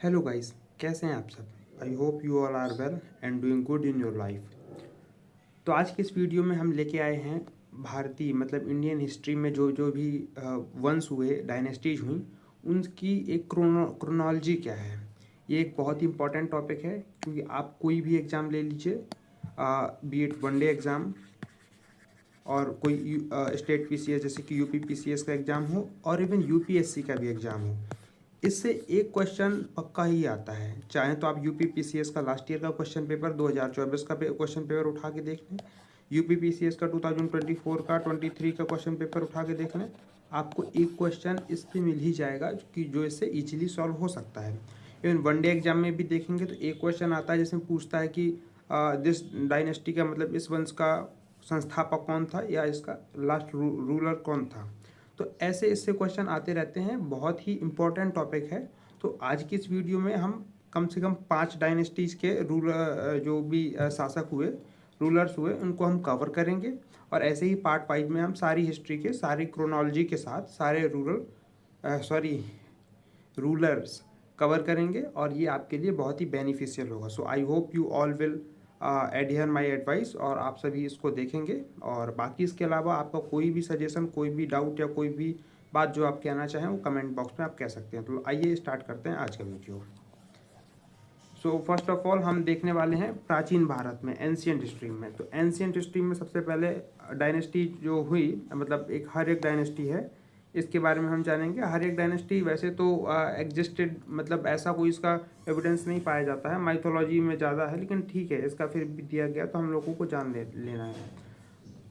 Hello guys, कैसे हैं आप सब। I hope you all are well and doing good in your life. तो आज की इस वीडियो में हम लेके आए हैं भारतीय मतलब इंडियन हिस्ट्री में जो जो भी वंश हुए, डायनेस्टीज हुई, उनकी एक क्रोनोलॉजी क्या है। ये एक बहुत ही इंपॉर्टेंट टॉपिक है क्योंकि आप कोई भी एग्ज़ाम ले लीजिए, बी इट वनडे एग्ज़ाम और कोई स्टेट पीसीएस जैसे कि यूपी पीसीएस का एग्ज़ाम हो और इवन यूपीएससी का भी एग्ज़ाम हो, इससे एक क्वेश्चन पक्का ही आता है। चाहे तो आप यूपी पीसीएस का लास्ट ईयर का क्वेश्चन पेपर 2024 का क्वेश्चन पेपर उठा के देख लें, यूपी पीसीएस का 2024 का 23 का क्वेश्चन पेपर उठा के देख लें, आपको एक क्वेश्चन इस पे मिल ही जाएगा कि जो इससे इजीली सॉल्व हो सकता है। इवन वनडे एग्जाम में भी देखेंगे तो एक क्वेश्चन आता है जिसमें पूछता है कि दिस डायनेस्टी का मतलब इस वंश का संस्थापक कौन था या इसका लास्ट रूलर कौन था। तो ऐसे इससे क्वेश्चन आते रहते हैं, बहुत ही इम्पोर्टेंट टॉपिक है। तो आज की इस वीडियो में हम कम से कम 5 डायनेस्टीज के रूलर जो भी शासक हुए, रूलर्स हुए, उनको हम कवर करेंगे और ऐसे ही पार्ट वाइज में हम सारी हिस्ट्री के सारी क्रोनोलॉजी के साथ सारे रूलर्स कवर करेंगे और ये आपके लिए बहुत ही बेनिफिशियल होगा। So I hope you all will adhere my advice और आप सभी इसको देखेंगे। और बाकी इसके अलावा आपका कोई भी सजेशन, कोई भी डाउट या कोई भी बात जो आप कहना चाहें वो कमेंट बॉक्स में आप कह सकते हैं। तो आइए स्टार्ट करते हैं आज का video. So first of all हम देखने वाले हैं प्राचीन भारत में, एंशियंट हिस्ट्री में। तो एंशियंट हिस्ट्री में सबसे पहले डायनेस्टी जो हुई, मतलब हर एक डायनेस्टी है, इसके बारे में हम जानेंगे। हर एक डायनेस्टी वैसे तो एग्जिस्टेड, मतलब ऐसा कोई इसका एविडेंस नहीं पाया जाता है, माइथोलॉजी में ज़्यादा है, लेकिन ठीक है, इसका फिर भी दिया गया तो हम लोगों को लेना है।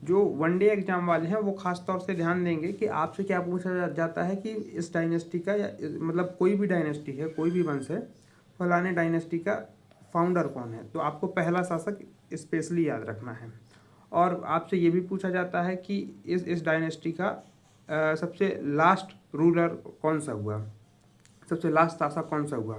जो वनडे एग्जाम वाले हैं वो खास तौर से ध्यान देंगे कि आपसे क्या पूछा जाता है कि इस डायनेस्टी का या मतलब कोई भी डायनेस्टी है, कोई भी वंश है, फलाने डायनेस्टी का फाउंडर कौन है। तो आपको पहला शासक स्पेशली याद रखना है। और आपसे ये भी पूछा जाता है कि इस डायनेस्टी का सबसे लास्ट रूलर कौन सा हुआ, सबसे लास्ट शासक कौन सा हुआ,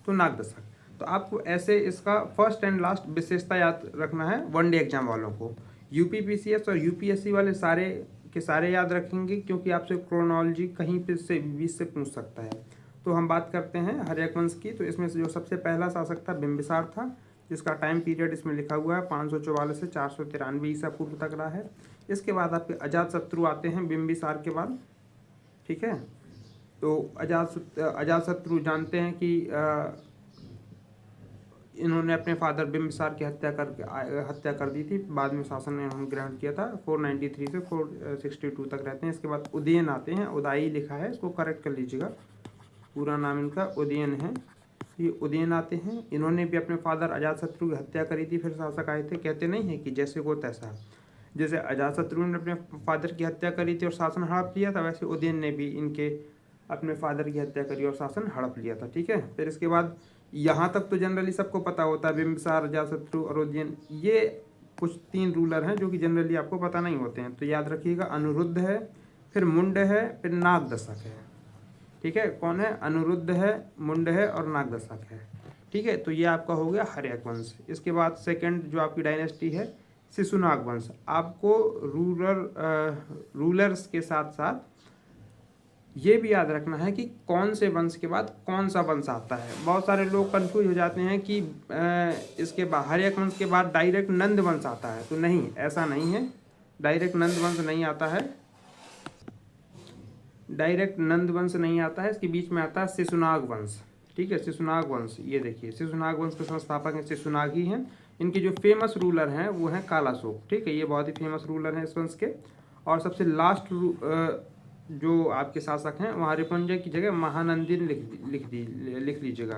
तो नागदशक। तो आपको ऐसे इसका फर्स्ट एंड लास्ट विशेषता याद रखना है वनडे एग्जाम वालों को। यूपी पीसीएस और यूपीएससी वाले सारे के सारे याद रखेंगे क्योंकि आपसे क्रोनोलॉजी कहीं पे से बीच से पूछ सकता है। तो हम बात करते हैं हर्यक वंश की। तो इसमें से जो सबसे पहला शासक था बिंबिसार था, जिसका टाइम पीरियड इसमें लिखा हुआ है 544 से 493 ईसा पूर्व तक रहा है। इसके बाद आपके अजातशत्रु आते हैं बिंबिसार के बाद, ठीक है। तो अजातशत्रु जानते हैं कि इन्होंने अपने फादर बिंबिसार की हत्या कर दी थी। बाद में शासन ने इन्होंने ग्रहण किया था। 493 से 462 तक रहते हैं। इसके बाद उदयन आते हैं, उदाई लिखा है, इसको करेक्ट कर लीजिएगा, पूरा नाम इनका उदयन है। ये उदयन आते हैं, इन्होंने भी अपने फादर अजातशत्रु की हत्या करी थी, फिर शासक आए थे। कहते नहीं है कि जैसे को तैसा, जैसे अजातशत्रु ने अपने फादर की हत्या करी थी और शासन हड़प लिया था, वैसे उदयन ने भी इनके अपने फादर की हत्या करी और शासन हड़प लिया था, ठीक है। फिर इसके बाद यहाँ तक तो जनरली सबको पता होता है, बिंबिसार, अजातशत्रु और उदयन, ये कुछ 3 रूलर हैं जो कि जनरली आपको पता नहीं होते हैं। तो याद रखिएगा, अनिरुद्ध है, फिर मुंड है, फिर नागदशक है, ठीक है। कौन है? अनिरुद्ध है, मुंड है और नागदशक है, ठीक है। तो ये आपका हो गया हर्यक वंश। इसके बाद सेकंड जो आपकी डायनेस्टी है शिशुनाग वंश। आपको रूलर्स के साथ साथ ये भी याद रखना है कि कौन से वंश के बाद कौन सा वंश आता है। बहुत सारे लोग कंफ्यूज हो जाते हैं कि इसके बाद हर्यक वंश के बाद डायरेक्ट नंद वंश आता है, तो नहीं, ऐसा नहीं है। डायरेक्ट नंद वंश नहीं आता है, डायरेक्ट नंद वंश नहीं आता है, इसके बीच में आता है शिशुनाग वंश, ठीक है। शिशुनाग वंश, ये देखिए, शिशुनाग वंश के संस्थापक हैं शिशुनाग ही हैं। इनके जो फेमस रूलर हैं वो हैं कालाशोक, ठीक है। ये बहुत ही फेमस रूलर हैं इस वंश के। और सबसे लास्ट जो आपके शासक हैं वहाँ रिपुंजय की जगह महानंदिन लिख लीजिएगा,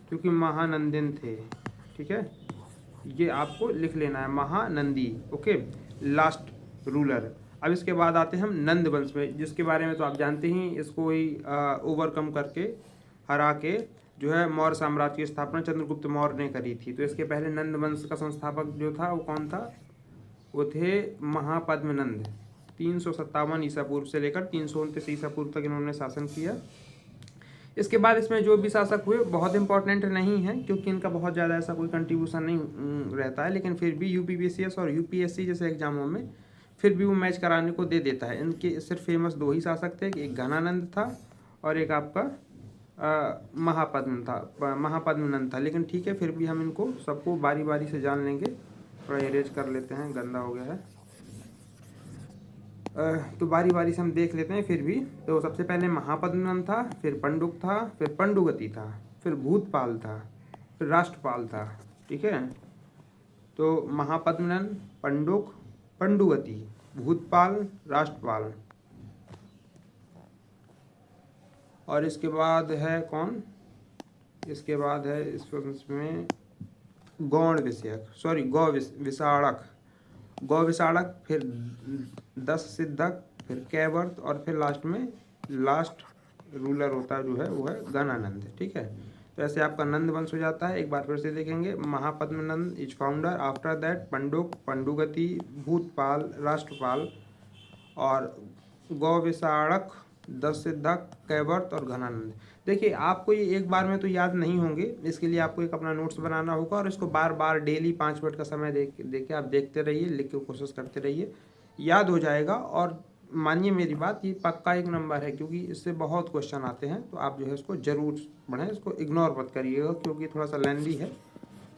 क्योंकि महानंदिन थे, ठीक है। ये आपको लिख लेना है, महानंदी, ओके, लास्ट रूलर। अब इसके बाद आते हैं हम नंद वंश में, जिसके बारे में तो आप जानते ही, इसको ही ओवरकम करके, हरा के जो है मौर्य साम्राज्य की स्थापना चंद्रगुप्त मौर्य ने करी थी। तो इसके पहले नंद वंश का संस्थापक जो था वो कौन था? वो थे महापद्मनंद। 357 ईसा पूर्व से लेकर 329 ईसा पूर्व तक इन्होंने शासन किया। इसके बाद इसमें जो भी शासक हुए बहुत इंपॉर्टेंट नहीं है क्योंकि इनका बहुत ज़्यादा ऐसा कोई कंट्रीब्यूशन नहीं रहता है, लेकिन फिर भी यूपीपीसीएस और यूपीएससी जैसे एग्जामों में फिर भी वो मैच कराने को दे देता है। इनके सिर्फ फेमस 2 ही शासक थे, एक घनानंद था और एक आपका महापद्मनंद था, लेकिन ठीक है फिर भी हम इनको सबको बारी बारी से जान लेंगे। थोड़ा इरेज कर लेते हैं, गंदा हो गया है। तो बारी बारी से हम देख लेते हैं फिर भी। तो सबसे पहले महापद्मनंद था, फिर पंडुक था, फिर पंडुगति था, फिर भूतपाल था, फिर राष्ट्रपाल था। ठीक है, तो महापद्मनंद, पंडुक, पंडुगति, भूतपाल, राष्ट्रपाल, और इसके बाद है कौन, इसके बाद है इसमें गौण विषयक, सॉरी गौ विषाणक, गौ विषाणक, फिर 10 सिद्धक, फिर कैवर्त, और फिर लास्ट में लास्ट रूलर होता है जो है वो है गणानंद। ठीक है, तो ऐसे आपका नंद वंश हो जाता है। एक बार फिर से देखेंगे, Mahapadmananda is founder, after that Panduka, Pandugati, Bhutapala, Rashtrapala, और गौ विषाणक, 10 सिद्धक, कैवर्त और घनानंद। देखिए आपको ये एक बार में तो याद नहीं होंगे, इसके लिए आपको एक अपना नोट्स बनाना होगा और इसको बार बार डेली 5 मिनट का समय दे के आप देखते रहिए, लिख के कोशिश करते रहिए, याद हो जाएगा। और मानिए मेरी बात, ये पक्का 1 नंबर है, क्योंकि इससे बहुत क्वेश्चन आते हैं। तो आप जो है इसको जरूर पढ़ें, इसको इग्नोर मत करिएगा, क्योंकि थोड़ा सा लेंदी है,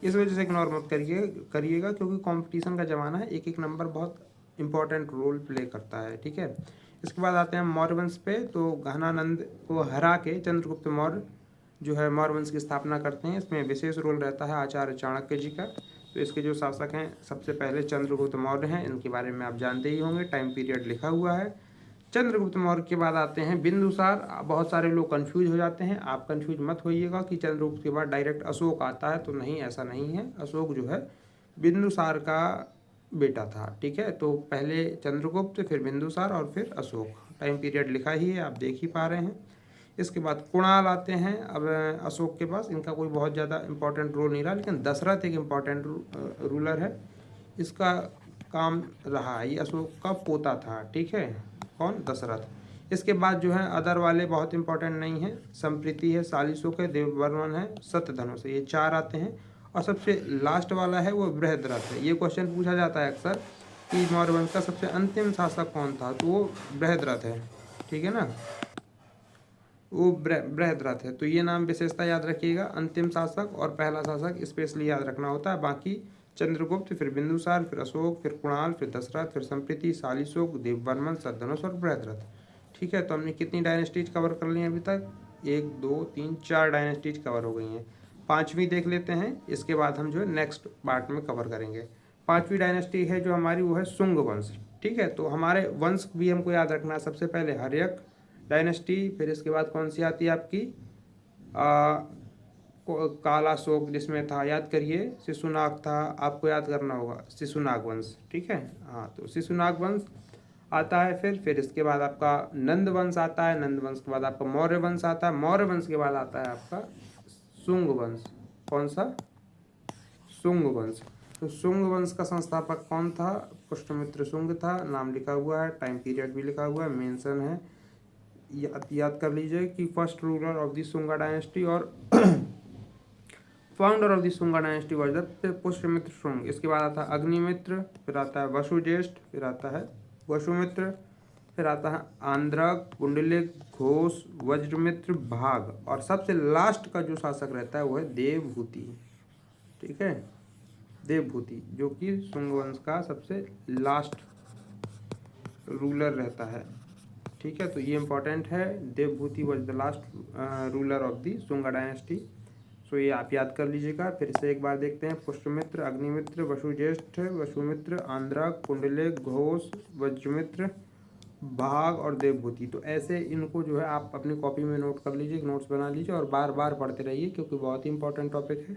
इस वजह से इग्नोर मत करिएगा, क्योंकि कंपटीशन का ज़माना है, एक नंबर बहुत इंपॉर्टेंट रोल प्ले करता है। ठीक है, इसके बाद आते हैं मौर्य वंश पे। तो घनानंद को हरा के चंद्रगुप्त मौर्य जो है मौर्य वंश की स्थापना करते हैं। इसमें विशेष रोल रहता है आचार्य चाणक्य जी का। तो इसके जो शासक हैं सबसे पहले चंद्रगुप्त मौर्य हैं, इनके बारे में आप जानते ही होंगे, टाइम पीरियड लिखा हुआ है। चंद्रगुप्त मौर्य के बाद आते हैं बिंदुसार। बहुत सारे लोग कंफ्यूज हो जाते हैं, आप कंफ्यूज मत होइएगा कि चंद्रगुप्त के बाद डायरेक्ट अशोक आता है, तो नहीं, ऐसा नहीं है। अशोक जो है बिंदुसार का बेटा था। ठीक है, तो पहले चंद्रगुप्त, फिर बिंदुसार और फिर अशोक, टाइम पीरियड लिखा ही है, आप देख ही पा रहे हैं। इसके बाद कुणाल आते हैं अब अशोक के पास, इनका कोई बहुत ज़्यादा इंपॉर्टेंट रोल नहीं रहा, लेकिन दशरथ एक इम्पॉर्टेंट रूलर है, इसका काम रहा, ये अशोक का पोता था। ठीक है, कौन, दशरथ। इसके बाद जो है अदर वाले बहुत इंपॉर्टेंट नहीं है, संप्रीति है, सालिशोक है, देववर्मन है, सत्यधनुष है, ये 4 आते हैं। और सबसे लास्ट वाला है वो बृहद्रथ है। ये क्वेश्चन पूछा जाता है अक्सर कि मौर्य वंश का सबसे अंतिम शासक कौन था, तो वो बृहद्रथ है। ठीक है ना, वो बृहद्रथ है। तो ये नाम विशेषता याद रखिएगा, अंतिम शासक और पहला शासक स्पेशली याद रखना होता है। बाकी चंद्रगुप्त, फिर बिंदुसार, फिर अशोक, फिर कुणाल, फिर दशरथ, फिर संप्रीति, सालिशोक, देववर्मन, सत्यधनुष और बृहद्रथ। ठीक है, तो हमने कितनी डायनेस्टीज कवर कर ली हैं अभी तक, 1 2 3 4 डायनेस्टीज कवर हो गई हैं। 5वीं देख लेते हैं, इसके बाद हम जो है नेक्स्ट पार्ट में कवर करेंगे। 5वीं डायनेस्टी है जो हमारी, वो है शुंग वंश। ठीक है, तो हमारे वंश भी हमको याद रखना है। सबसे पहले हर्यक डायनेस्टी, फिर इसके बाद कौन सी आती है आपकी, काला शोक जिसमें था, याद करिए, शिशुनाग था, आपको याद करना होगा, शिशुनाग वंश। ठीक है, हाँ, तो शिशुनाग वंश आता है। फिर इसके बाद आपका नंद वंश आता है, नंद वंश के बाद आपका मौर्य वंश आता है, मौर्य वंश के बाद आता है आपका शुंग वंश। कौन सा, शुंग वंश। तो शुंग वंश का संस्थापक कौन था, पुष्यमित्र शुंग था, नाम लिखा हुआ है, टाइम पीरियड भी लिखा हुआ है, मेंशन है, याद कर लीजिए कि first ruler of the Shunga dynasty और founder of the Shunga dynasty was the Pushyamitra Shunga. इसके बाद आता है अग्निमित्र, फिर आता है वसुज्येष्ठ, फिर आता है वसुमित्र, फिर आता है आंध्रक, पुंडलिक, घोष, वज्रमित्र, भाग, और सबसे लास्ट का जो शासक रहता है वो है देवभूति। ठीक है, देवभूति जो कि शुंग वंश का सबसे लास्ट रूलर रहता है। ठीक है, तो ये इंपॉर्टेंट है, Devabhuti was the last ruler of the Shunga dynasty. So ये आप याद कर लीजिएगा। फिर से एक बार देखते हैं, पुष्यमित्र, अग्निमित्र, वसुज्येष्ठ, वसुमित्र, आंध्रक, पुंडलिक, घोष, वज्रमित्र, भाग और देवभूति। तो ऐसे इनको जो है आप अपनी कॉपी में नोट कर लीजिए, नोट्स बना लीजिए और बार बार पढ़ते रहिए, क्योंकि बहुत ही इंपॉर्टेंट टॉपिक है।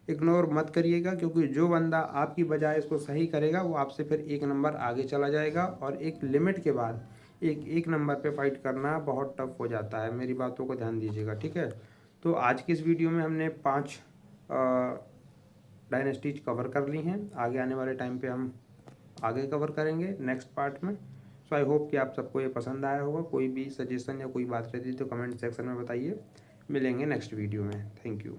इग्नोर मत करिएगा, क्योंकि जो बंदा आपकी बजाय इसको सही करेगा वो आपसे फिर 1 नंबर आगे चला जाएगा, और एक लिमिट के बाद एक नंबर पे फाइट करना बहुत टफ हो जाता है। मेरी बातों को ध्यान दीजिएगा। ठीक है, तो आज की इस वीडियो में हमने 5 डायनेस्टीज कवर कर ली हैं। आगे आने वाले टाइम पे हम आगे कवर करेंगे नेक्स्ट पार्ट में। सो आई होप कि आप सबको ये पसंद आया होगा। कोई भी सजेशन या कोई बात रहती तो कमेंट सेक्शन में बताइए। मिलेंगे नेक्स्ट वीडियो में। Thank you.